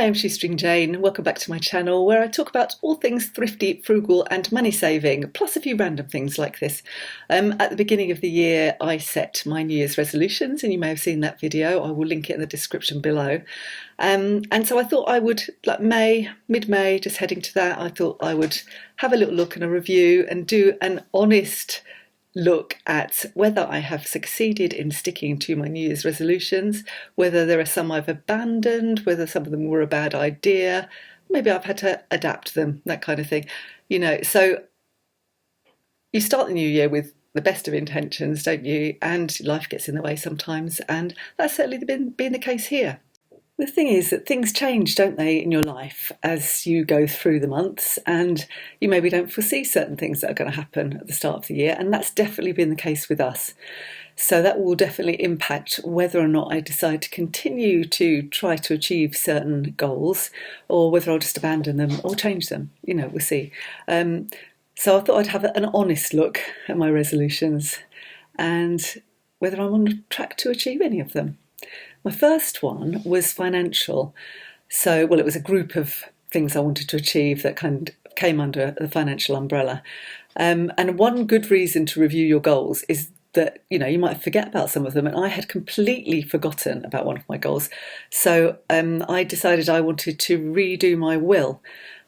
I'm Shoestring Jane. Welcome back to my channel where I talk about all things thrifty, frugal and money saving, plus a few random things like this. At the beginning of the year I set my New Year's resolutions, and you may have seen that video. I will link it in the description below. And so I thought I would, like mid-May, just heading to that, I thought I would have a little look and a review and do an honest look at whether I have succeeded in sticking to my New Year's resolutions, whether there are some I've abandoned, whether some of them were a bad idea, maybe I've had to adapt them, that kind of thing. So you start the new year with the best of intentions, don't you? And life gets in the way sometimes, and that's certainly been the case here. The thing is that things change, don't they, in your life as you go through the months, and you maybe don't foresee certain things that are going to happen at the start of the year, and that's definitely been the case with us. So that will definitely impact whether or not I decide to continue to try to achieve certain goals, or whether I'll just abandon them or change them. We'll see. So I thought I'd have an honest look at my resolutions and whether I'm on track to achieve any of them. My first one was financial. So, it was a group of things I wanted to achieve that kind of came under the financial umbrella. And one good reason to review your goals is that, you might forget about some of them. And I had completely forgotten about one of my goals. So I decided I wanted to redo my will.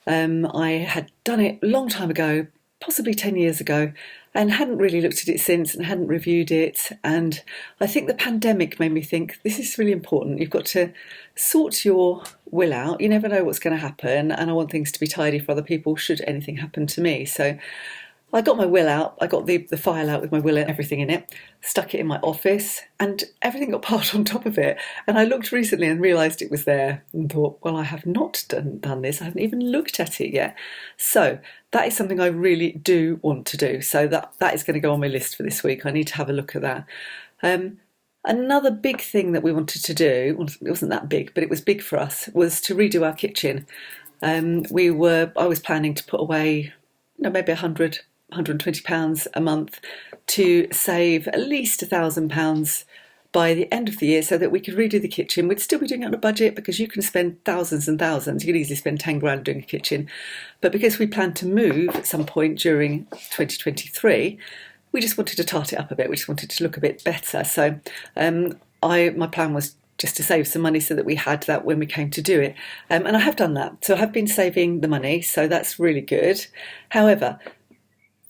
I had done it a long time ago, possibly 10 years ago, and hadn't really looked at it since and hadn't reviewed it. And I think the pandemic made me think, this is really important. You've got to sort your will out. You never know what's going to happen, and I want things to be tidy for other people should anything happen to me. So I got my will out, I got the file out with my will and everything in it, stuck it in my office, and everything got piled on top of it. And I looked recently and realised it was there and thought, well, I have not done this. I haven't even looked at it yet. So that is something I really do want to do. So that is going to go on my list for this week. I need to have a look at that. Another big thing that we wanted to do, it wasn't that big, but it was big for us, was to redo our kitchen. I was planning to put away maybe £120 a month to save at least £1,000 by the end of the year so that we could redo the kitchen. We'd still be doing it on a budget because you can spend thousands and thousands. You could easily spend 10 grand doing a kitchen. But because we planned to move at some point during 2023, we just wanted to tart it up a bit. We just wanted to look a bit better. So my plan was just to save some money so that we had that when we came to do it. And I have done that. So I have been saving the money. So that's really good. However,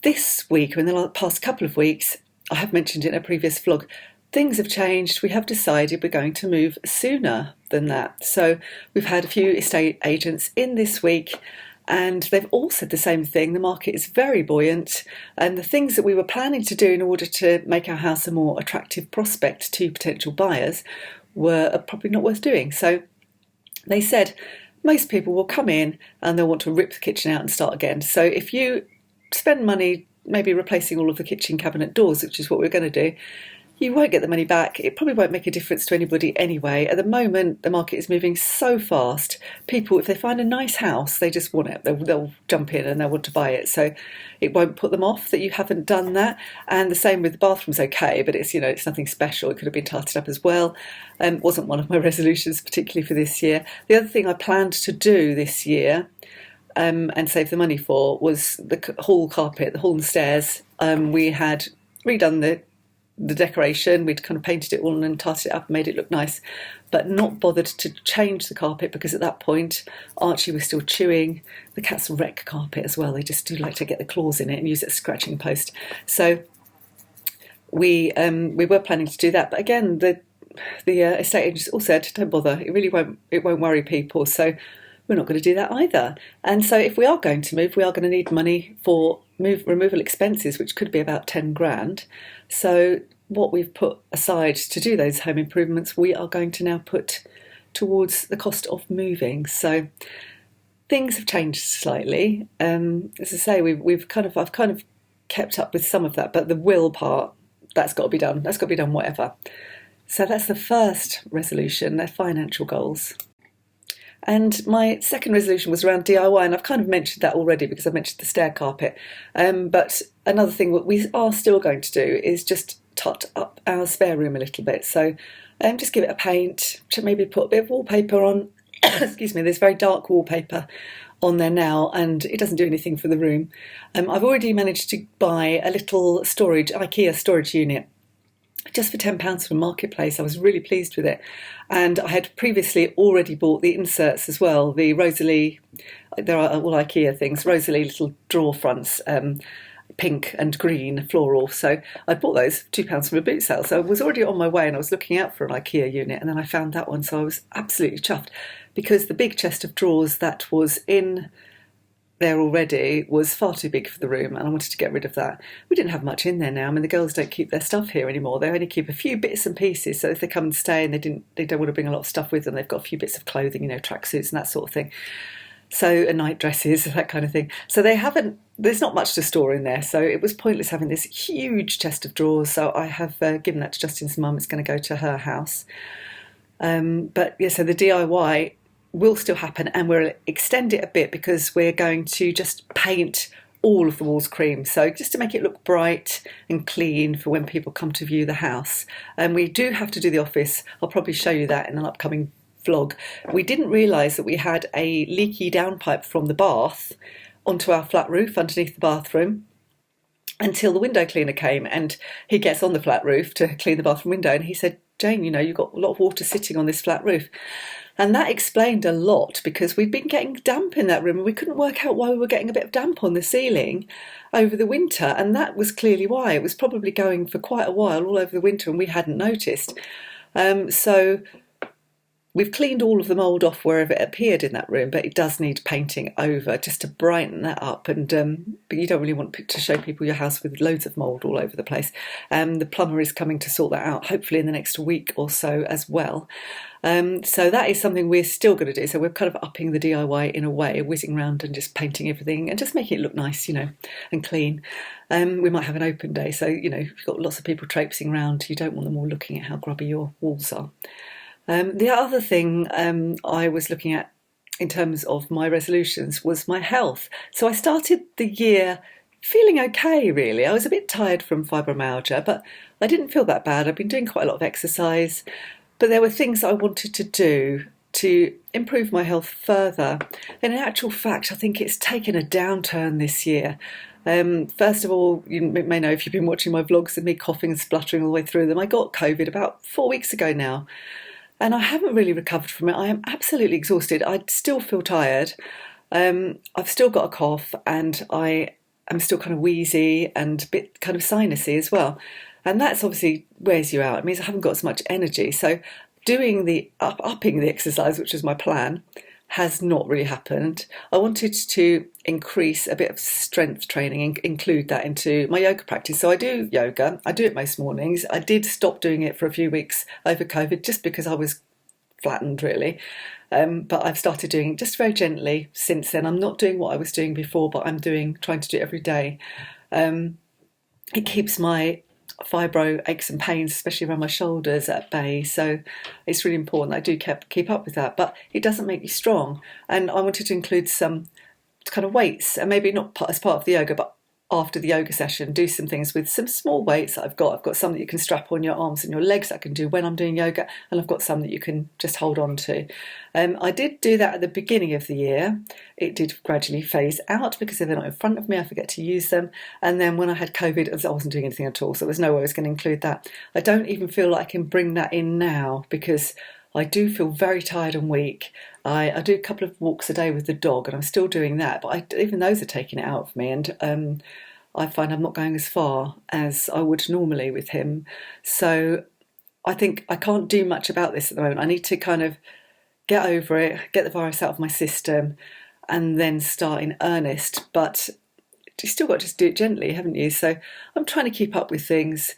this week, or in the past couple of weeks, I have mentioned it in a previous vlog, things have changed. We have decided we're going to move sooner than that. So we've had a few estate agents in this week, and they've all said the same thing. The market is very buoyant, and the things that we were planning to do in order to make our house a more attractive prospect to potential buyers were probably not worth doing. So they said most people will come in and they'll want to rip the kitchen out and start again. So if you spend money maybe replacing all of the kitchen cabinet doors, which is what we're going to do, you won't get the money back. It probably won't make a difference to anybody anyway. At the moment, the market is moving so fast. People, if they find a nice house, they just want it. They'll jump in and they'll want to buy it. So it won't put them off that you haven't done that. And the same with the bathrooms, okay, but it's nothing special. It could have been tarted up as well. Wasn't one of my resolutions, particularly for this year. The other thing I planned to do this year and save the money for was the hall carpet, the hall and stairs. We had redone the decoration. We'd kind of painted it all and tarted it up and made it look nice, but not bothered to change the carpet because at that point Archie was still chewing. The cats wreck carpet as well. They just do like to get the claws in it and use it as a scratching post. So we were planning to do that, but again the estate agents all said don't bother. It won't worry people. So we're not going to do that either. And so if we are going to move, we are going to need money for removal expenses, which could be about 10 grand. So what we've put aside to do those home improvements, we are going to now put towards the cost of moving. So things have changed slightly. As I say, I've kind of kept up with some of that, but the will part, that's got to be done. That's got to be done whatever. So that's the first resolution, their financial goals. And my second resolution was around DIY, and I've kind of mentioned that already because I mentioned the stair carpet. But another thing that we are still going to do is just tot up our spare room a little bit. So just give it a paint, maybe put a bit of wallpaper on, excuse me, there's very dark wallpaper on there now, and it doesn't do anything for the room. I've already managed to buy a little IKEA storage unit just for £10 from Marketplace. I was really pleased with it. And I had previously already bought the inserts as well, the Rosalie, there are all IKEA things, Rosalie little drawer fronts, pink and green floral. So I bought those £2 from a boot sale. So I was already on my way and I was looking out for an IKEA unit, and then I found that one. So I was absolutely chuffed, because the big chest of drawers that was in there already was far too big for the room, and I wanted to get rid of that. We didn't have much in there now. I mean, the girls don't keep their stuff here anymore. They only keep a few bits and pieces. So if they come and stay and they don't want to bring a lot of stuff with them, they've got a few bits of clothing, tracksuits and that sort of thing. So, and night dresses, that kind of thing. So there's not much to store in there. So it was pointless having this huge chest of drawers. So I have given that to Justin's mum. It's going to go to her house. But yeah, so the DIY will still happen, and we'll extend it a bit because we're going to just paint all of the walls cream, so just to make it look bright and clean for when people come to view the house. And we do have to do the office. I'll probably show you that in an upcoming vlog. We didn't realise that we had a leaky downpipe from the bath onto our flat roof underneath the bathroom until the window cleaner came, and he gets on the flat roof to clean the bathroom window, and he said, "Jane, you've got a lot of water sitting on this flat roof." And that explained a lot, because we'd been getting damp in that room and we couldn't work out why we were getting a bit of damp on the ceiling over the winter. And that was clearly why. It was probably going for quite a while, all over the winter, and we hadn't noticed. So we've cleaned all of the mould off wherever it appeared in that room, but it does need painting over just to brighten that up. And but you don't really want to show people your house with loads of mould all over the place. The plumber is coming to sort that out, hopefully in the next week or so as well. So that is something we're still going to do. So we're kind of upping the DIY in a way, whizzing around and just painting everything and just making it look nice, and clean. We might have an open day, so if you've got lots of people traipsing around, you don't want them all looking at how grubby your walls are. The other thing I was looking at in terms of my resolutions was my health. So I started the year feeling okay, really. I was a bit tired from fibromyalgia, but I didn't feel that bad. I've been doing quite a lot of exercise, but there were things I wanted to do to improve my health further. And in actual fact, I think it's taken a downturn this year. First of all, you may know if you've been watching my vlogs of me coughing and spluttering all the way through them. I got COVID about 4 weeks ago now, and I haven't really recovered from it. I am absolutely exhausted. I still feel tired. I've still got a cough, and I am still kind of wheezy and a bit kind of sinusy as well. And that's obviously wears you out. It means I haven't got as much energy. So doing the upping the exercise, which was my plan, has not really happened. I wanted to increase a bit of strength training and include that into my yoga practice. So I do yoga. I do it most mornings. I did stop doing it for a few weeks over COVID just because I was flattened, really. But I've started doing it just very gently since then. I'm not doing what I was doing before, but I'm trying to do it every day. It keeps my fibro aches and pains, especially around my shoulders, at bay. So it's really important that I do keep up with that. But it doesn't make me strong. And I wanted to include some kind of weights, and maybe not as part of the yoga, but after the yoga session, do some things with some small weights that I've got. I've got some that you can strap on your arms and your legs that I can do when I'm doing yoga, and I've got some that you can just hold on to. I did do that at the beginning of the year. It did gradually phase out because if they're not in front of me, I forget to use them. And then when I had COVID, I wasn't doing anything at all, so there was no way I was going to include that. I don't even feel like I can bring that in now because I do feel very tired and weak. I do a couple of walks a day with the dog, and I'm still doing that, but even those are taking it out of me, and I find I'm not going as far as I would normally with him. So I think I can't do much about this at the moment. I need to kind of get over it, get the virus out of my system, and then start in earnest. But you still got to just do it gently, haven't you? So I'm trying to keep up with things.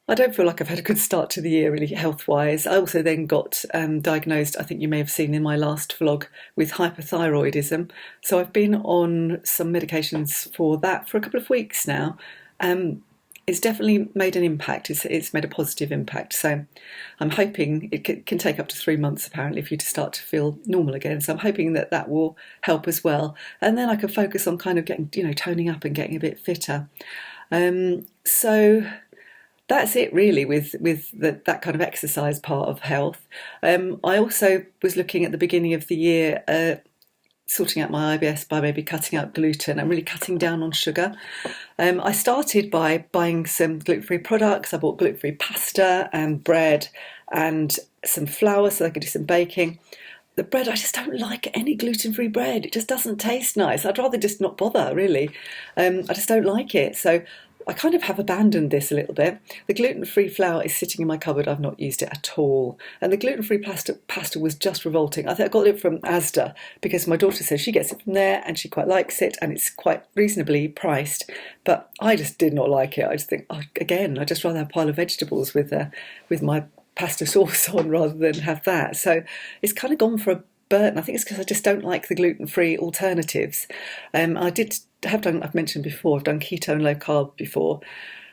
I don't feel like I've had a good start to the year, really, health-wise. I also then got diagnosed, I think you may have seen in my last vlog, with hyperthyroidism. So I've been on some medications for that for a couple of weeks now. It's definitely made an impact. It's made a positive impact. So I'm hoping it can take up to 3 months, apparently, for you to start to feel normal again. So I'm hoping that will help as well. And then I can focus on kind of getting, toning up and getting a bit fitter. So that's it really with that kind of exercise part of health. I also was looking at the beginning of the year, sorting out my IBS by maybe cutting out gluten and really cutting down on sugar. I started by buying some gluten-free products. I bought gluten-free pasta and bread and some flour so I could do some baking. The bread, I just don't like any gluten-free bread. It just doesn't taste nice. I'd rather just not bother, really. I just don't like it. So I kind of have abandoned this a little bit. The gluten-free flour is sitting in my cupboard. I've not used it at all. And the gluten-free pasta was just revolting. I think I got it from Asda because my daughter says she gets it from there and she quite likes it and it's quite reasonably priced. But I just did not like it. I just think, again, I'd just rather have a pile of vegetables with my pasta sauce on rather than have that. So it's kind of gone for a burn. I think it's because I just don't like the gluten-free alternatives. I've mentioned before, I've done keto and low carb before.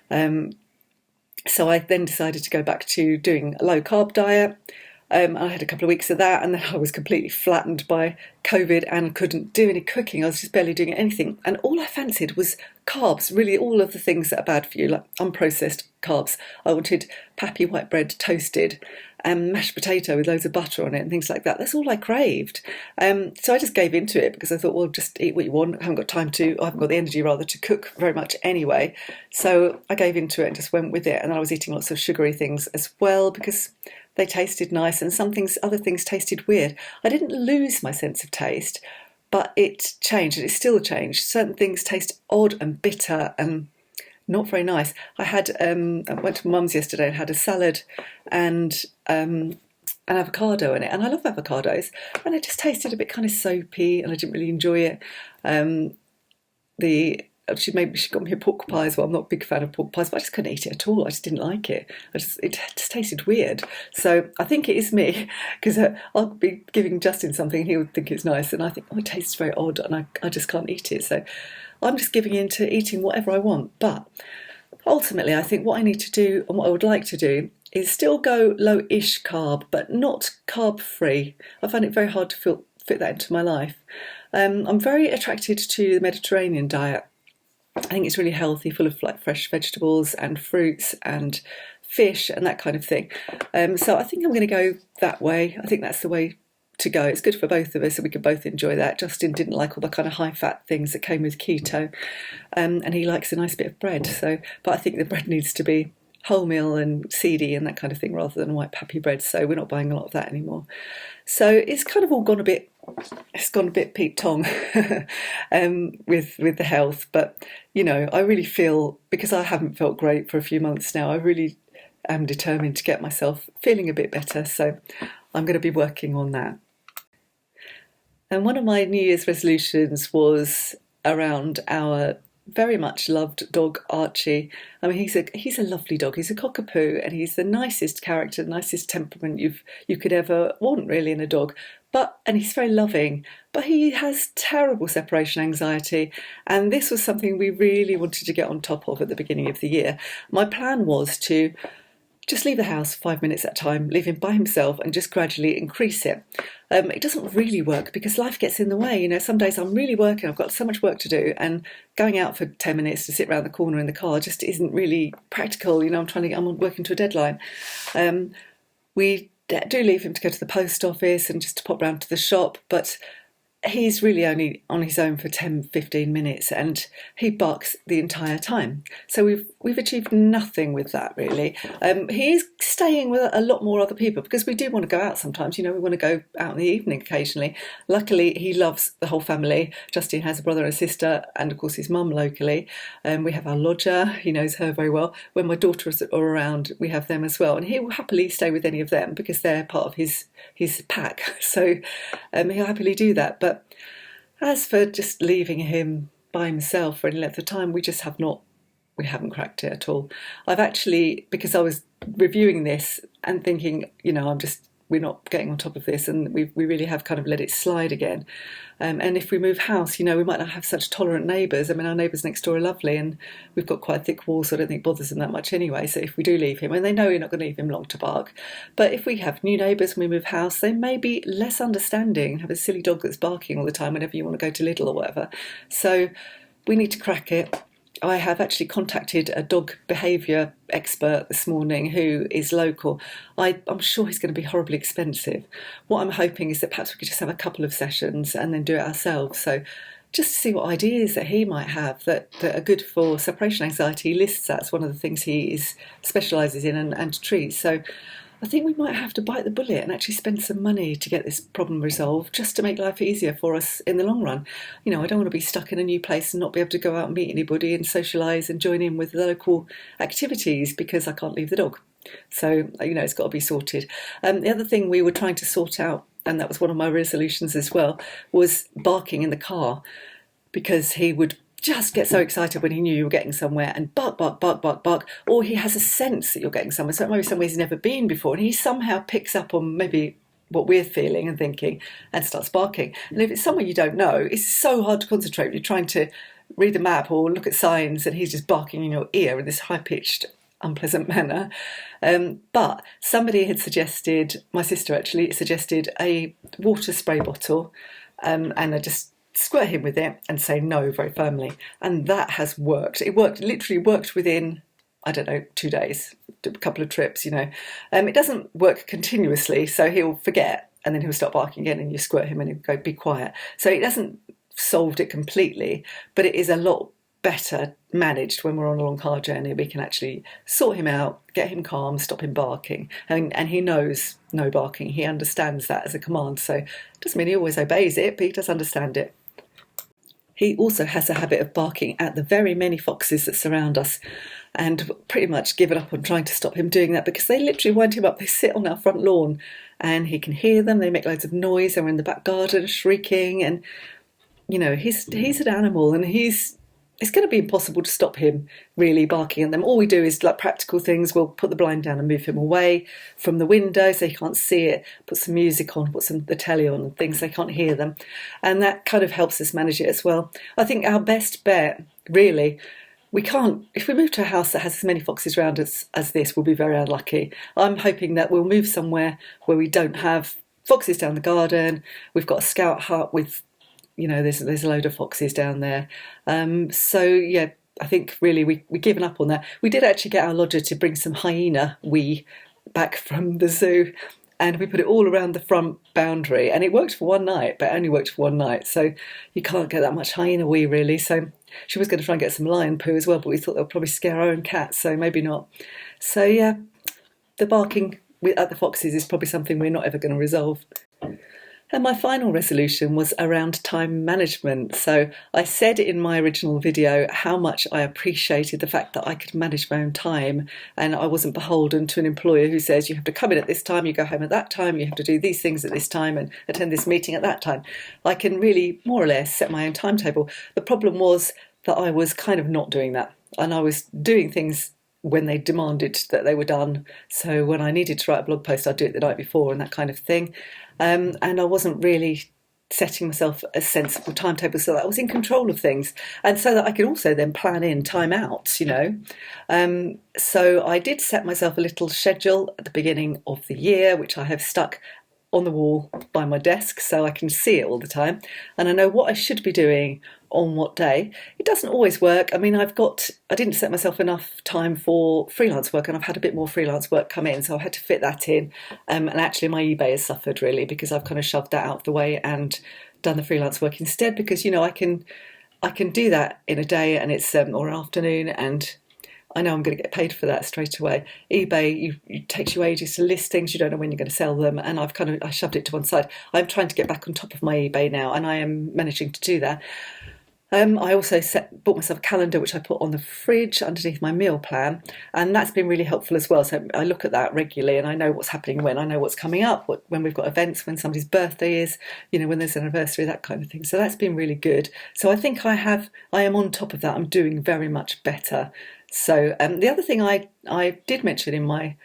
So I then decided to go back to doing a low carb diet. I had a couple of weeks of that and then I was completely flattened by COVID and couldn't do any cooking. I was just barely doing anything. And all I fancied was carbs, really all of the things that are bad for you, like unprocessed carbs. I wanted pappy white bread toasted and mashed potato with loads of butter on it and things like that. That's all I craved. So I just gave into it because I thought, well, just eat what you want. I haven't got the energy rather to cook very much anyway. So I gave into it and just went with it. And then I was eating lots of sugary things as well because they tasted nice and other things tasted weird. I didn't lose my sense of taste, but it changed and it still changed. Certain things taste odd and bitter and not very nice. I went to Mum's yesterday and had a salad and an avocado in it, and I love avocados, and it just tasted a bit kind of soapy, and I didn't really enjoy it. She got me a pork pie as well. I'm not a big fan of pork pies, but I just couldn't eat it at all. I just didn't like it. It just tasted weird. So I think it is me, because I'll be giving Justin something and he would think it's nice, and I think, it tastes very odd, and I just can't eat it. So I'm just giving in to eating whatever I want. But ultimately, I think what I need to do and what I would like to do is still go low-ish carb, but not carb-free. I find it very hard to fit that into my life. I'm very attracted to the Mediterranean diet. I think it's really healthy, full of like fresh vegetables and fruits and fish and that kind of thing. So I think I'm going to go that way. I think that's the way to go. It's good for both of us and we can both enjoy that. Justin didn't like all the kind of high fat things that came with keto, and he likes a nice bit of bread. But I think the bread needs to be wholemeal and seedy and that kind of thing rather than white pappy bread. So we're not buying a lot of that anymore. So it's kind of all gone a bit Pete Tong with the health. But I really feel, because I haven't felt great for a few months now, I really am determined to get myself feeling a bit better. So I'm going to be working on that. And one of my New Year's resolutions was around our very much loved dog Archie. I mean, he's a lovely dog. He's a cockapoo, and he's the nicest character, nicest temperament you could ever want, really, in a dog. And he's very loving, but he has terrible separation anxiety, and this was something we really wanted to get on top of at the beginning of the year. My plan was to just leave the house 5 minutes at a time, leave him by himself, and just gradually increase it. It doesn't really work because life gets in the way. Some days I'm really working, I've got so much work to do, and going out for 10 minutes to sit around the corner in the car just isn't really practical. I'm working to a deadline. We do leave him to go to the post office and just to pop round to the shop, but he's really only on his own for 10-15 minutes and he barks the entire time. So we've achieved nothing with that, really. He is staying with a lot more other people because we do want to go out sometimes. We want to go out in the evening occasionally. Luckily, he loves the whole family. Justin has a brother and a sister and, of course, his mum locally. We have our lodger. He knows her very well. When my daughters are around, we have them as well. And he will happily stay with any of them because they're part of his pack. So he'll happily do that. But as for just leaving him by himself for any length of time, we haven't cracked it at all. I've actually, because I was reviewing this and thinking, we're not getting on top of this, and we really have kind of let it slide again. And if we move house, we might not have such tolerant neighbours. I mean, our neighbours next door are lovely, and we've got quite thick walls, so I don't think it bothers them that much anyway. So if we do leave him, and they know we're not going to leave him long to bark, but if we have new neighbours when we move house, they may be less understanding, have a silly dog that's barking all the time whenever you want to go to Lidl or whatever. So we need to crack it. I have actually contacted a dog behaviour expert this morning who is local. I'm sure he's going to be horribly expensive. What I'm hoping is that perhaps we could just have a couple of sessions and then do it ourselves. So just to see what ideas that he might have that are good for separation anxiety. He lists that's one of the things he specialises in and treats. So I think we might have to bite the bullet and actually spend some money to get this problem resolved, just to make life easier for us in the long run. I don't want to be stuck in a new place and not be able to go out and meet anybody and socialise and join in with the local activities because I can't leave the dog. So, it's got to be sorted. The other thing we were trying to sort out, and that was one of my resolutions as well, was barking in the car, because he would just get so excited when he knew you were getting somewhere and bark, bark, bark, bark, bark, or he has a sense that you're getting somewhere, so it might be somewhere he's never been before, and he somehow picks up on maybe what we're feeling and thinking and starts barking. And if it's somewhere you don't know, it's so hard to concentrate when you're trying to read the map or look at signs and he's just barking in your ear in this high-pitched, unpleasant manner. But somebody had suggested, my sister actually suggested, a water spray bottle, and I just squirt him with it and say no very firmly, and that has worked. It literally worked within, I don't know, 2 days, a couple of trips. It doesn't work continuously, so he'll forget and then he'll start barking again and you squirt him and he'll go be quiet. So it hasn't solved it completely, but it is a lot better managed when we're on a long car journey. We can actually sort him out, get him calm, stop him barking, and he knows no barking. He understands that as a command, so it doesn't mean he always obeys it, but he does understand it. He also has a habit of barking at the very many foxes that surround us, and pretty much given up on trying to stop him doing that because they literally wind him up. They sit on our front lawn and he can hear them. They make loads of noise. They're in the back garden shrieking, and he's an animal, and it's going to be impossible to stop him really barking at them. All we do is like practical things. We'll put the blind down and move him away from the window so he can't see it, put some music on, put the telly on and things so they can't hear them. And that kind of helps us manage it as well. I think our best bet, really, if we move to a house that has as many foxes around us as this, we'll be very unlucky. I'm hoping that we'll move somewhere where we don't have foxes down the garden. We've got a scout hut with there's a load of foxes down there. So yeah, I think really we've given up on that. We did actually get our lodger to bring some hyena wee back from the zoo, and we put it all around the front boundary, and it worked for one night, but it only worked for one night. So you can't get that much hyena wee really. So she was going to try and get some lion poo as well, but we thought they'll probably scare our own cats, so maybe not. So yeah, the barking at the foxes is probably something we're not ever going to resolve. And my final resolution was around time management. So I said in my original video how much I appreciated the fact that I could manage my own time and I wasn't beholden to an employer who says you have to come in at this time, you go home at that time, you have to do these things at this time and attend this meeting at that time. I can really more or less set my own timetable. The problem was that I was kind of not doing that, and I was doing things when they demanded that they were done. So when I needed to write a blog post, I'd do it the night before and that kind of thing. And I wasn't really setting myself a sensible timetable so that I was in control of things and so that I could also then plan in time out, So I did set myself a little schedule at the beginning of the year, which I have stuck on the wall by my desk so I can see it all the time, and I know what I should be doing on what day. It doesn't always work. I mean, I didn't set myself enough time for freelance work, and I've had a bit more freelance work come in, so I had to fit that in. And actually my eBay has suffered really because I've kind of shoved that out of the way and done the freelance work instead, because I can do that in a day and it's or an afternoon, and I know I'm going to get paid for that straight away. eBay, it takes you ages to list things. You don't know when you're going to sell them, and I shoved it to one side. I'm trying to get back on top of my eBay now, and I am managing to do that. I also bought myself a calendar which I put on the fridge underneath my meal plan, and that's been really helpful as well. So I look at that regularly and I know what's happening when, I know what's coming up, when we've got events, when somebody's birthday is, when there's an anniversary, that kind of thing. So that's been really good. So I think I am on top of that. I'm doing very much better. So the other thing I did mention in my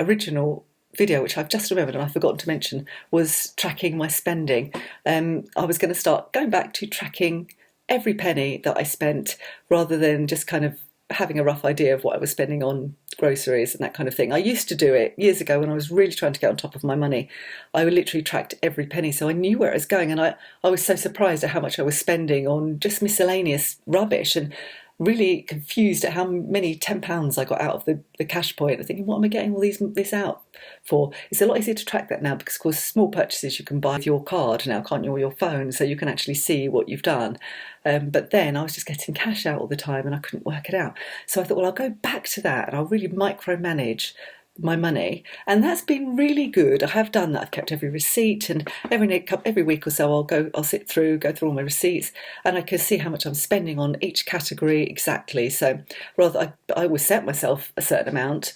original video, which I've just remembered and I've forgotten to mention, was tracking my spending. I was going to start going back to tracking every penny that I spent rather than just kind of having a rough idea of what I was spending on groceries and that kind of thing. I used to do it years ago when I was really trying to get on top of my money. I literally tracked every penny, so I knew where it was going, and I was so surprised at how much I was spending on just miscellaneous rubbish. And really confused at how many £10 I got out of the cash point. I'm thinking, what am I getting all this out for? It's a lot easier to track that now because, of course, small purchases you can buy with your card now, can't you, or your phone, so you can actually see what you've done. But then I was just getting cash out all the time and I couldn't work it out. So I thought, well, I'll go back to that and I'll really micromanage my money, and that's been really good. I have done that. I've kept every receipt, and every week or so I'll go through all my receipts, and I can see how much I'm spending on each category exactly. So rather, I always set myself a certain amount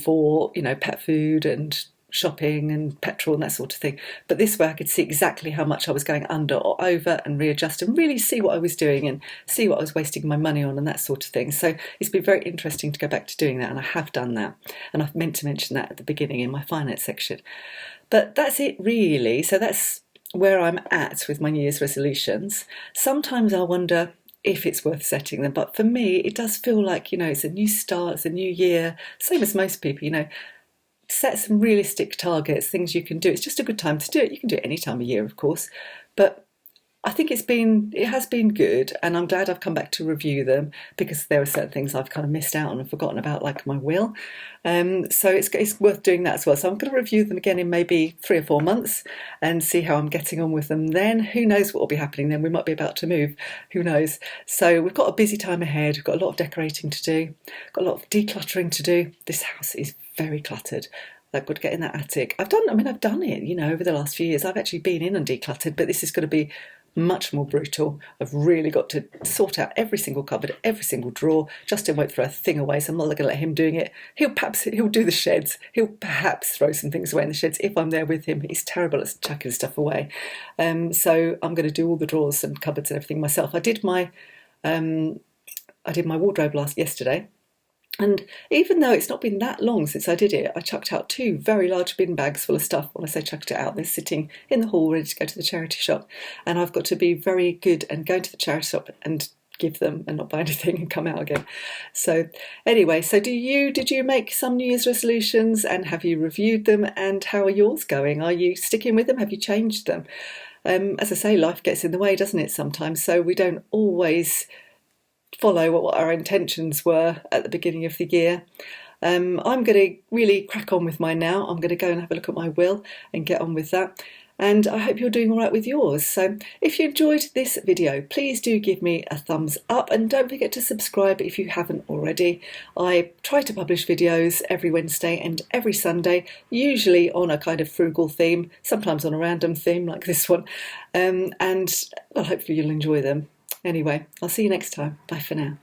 for pet food and shopping and petrol and that sort of thing. But this way I could see exactly how much I was going under or over and readjust and really see what I was doing and see what I was wasting my money on and that sort of thing. So it's been very interesting to go back to doing that, and I have done that. And I've meant to mention that at the beginning in my finance section. But that's it really. So that's where I'm at with my New Year's resolutions. Sometimes I wonder if it's worth setting them, but for me it does feel like, it's a new start, it's a new year, same as most people, set some realistic targets, things you can do. It's just a good time to do it. You can do it any time of year, of course, but I think it has been good, and I'm glad I've come back to review them because there are certain things I've kind of missed out on and forgotten about, like my will. So it's worth doing that as well. So I'm going to review them again in maybe 3 or 4 months and see how I'm getting on with them then. Who knows what will be happening then? We might be about to move. Who knows? So we've got a busy time ahead. We've got a lot of decorating to do. Got a lot of decluttering to do. This house is very cluttered. I've got to get in that attic. I've done it, over the last few years. I've actually been in and decluttered, but this is going to be much more brutal. I've really got to sort out every single cupboard, every single drawer. Justin won't throw a thing away, so I'm not going to let him doing it. He'll do the sheds. He'll perhaps throw some things away in the sheds if I'm there with him. He's terrible at chucking stuff away. So I'm going to do all the drawers and cupboards and everything myself. I did my wardrobe yesterday. And even though it's not been that long since I did it, I chucked out 2 very large bin bags full of stuff. When I say chucked it out, they're sitting in the hall ready to go to the charity shop. And I've got to be very good and go to the charity shop and give them and not buy anything and come out again. So anyway, so did you make some New Year's resolutions, and have you reviewed them, and how are yours going? Are you sticking with them? Have you changed them? As I say, life gets in the way, doesn't it, sometimes? So we don't always follow what our intentions were at the beginning of the year. I'm going to really crack on with mine now. I'm going to go and have a look at my will and get on with that. And I hope you're doing all right with yours. So if you enjoyed this video, please do give me a thumbs up, and don't forget to subscribe if you haven't already. I try to publish videos every Wednesday and every Sunday, usually on a kind of frugal theme, sometimes on a random theme like this one. And well, hopefully you'll enjoy them. Anyway, I'll see you next time. Bye for now.